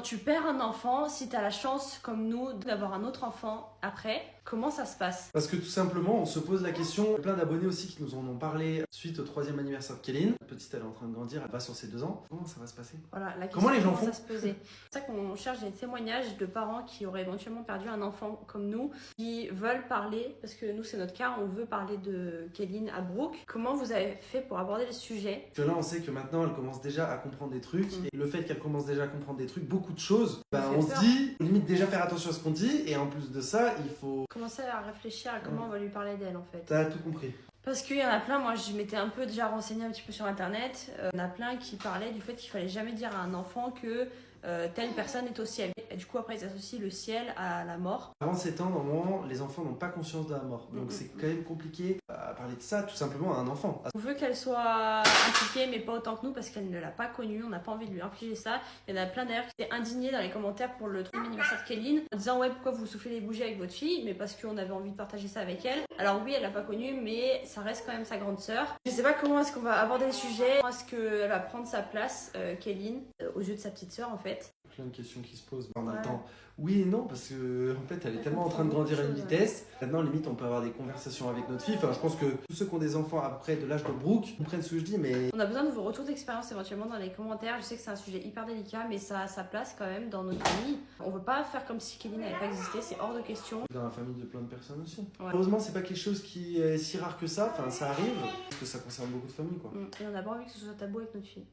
tu perds un enfant, si tu as la chance, comme nous, d'avoir un autre enfant après, comment ça se passe? Parce que tout simplement, on se pose la question, plein d'abonnés aussi qui nous en ont parlé suite au 3e anniversaire de Kéline. La petite, elle est en train de grandir, elle va sur ses 2 ans. Comment ça va se passer? Voilà, la question, Comment les gens font? ça se posait. C'est ça qu'on cherche des témoignages de parents qui auraient éventuellement perdu un enfant comme nous, qui veulent parler, parce que nous c'est notre cas, on veut parler de Kéline à Brooke. Comment vous avez fait pour aborder le sujet? Parce que là, on sait que maintenant, elle commence déjà à comprendre des trucs. Et le fait qu'elle commence déjà à comprendre des trucs, beaucoup de choses, on se dit, limite déjà faire attention à ce qu'on dit. Et en plus de ça, il faut commencer à réfléchir à comment on va lui parler d'elle en fait. T'as tout compris. Parce qu'il y en a plein, moi je m'étais un peu déjà renseignée un petit peu sur internet, il y en a plein qui parlaient du fait qu'il fallait jamais dire à un enfant que telle personne est au ciel. Et du coup après ils associent le ciel à la mort. Avant 7 ans, normalement, les enfants n'ont pas conscience de la mort. Donc c'est quand même compliqué à parler de ça tout simplement à un enfant. On veut qu'elle soit impliquée mais pas autant que nous parce qu'elle ne l'a pas connue, on n'a pas envie de lui infliger ça. Il y en a plein d'ailleurs qui étaient indignés dans les commentaires pour le 3e anniversaire de Kéline en disant ouais pourquoi vous soufflez les bougies avec votre fille, mais parce qu'on avait envie de partager ça avec elle. Alors oui elle l'a pas connue mais ça reste quand même sa grande sœur. Je sais pas comment est-ce qu'on va aborder le sujet, comment est-ce qu'elle va prendre sa place Kéline aux yeux de sa petite sœur en fait. Plein de questions qui se posent en même temps. Oui et non, parce que en fait, elle est tellement en train de grandir à une vitesse. Maintenant, limite, on peut avoir des conversations avec notre fille. Enfin, je pense que tous ceux qui ont des enfants après de l'âge de Brooke comprennent ce que je dis, mais... On a besoin de vos retours d'expérience éventuellement dans les commentaires. Je sais que c'est un sujet hyper délicat, mais ça a sa place quand même dans notre famille. On veut pas faire comme si Kéline n'avait pas existé, c'est hors de question. Dans la famille de plein de personnes aussi. Ouais. Heureusement, c'est pas quelque chose qui est si rare que ça. Enfin, ça arrive, parce que ça concerne beaucoup de familles, quoi. Et on n'a pas envie que ce soit tabou avec notre fille.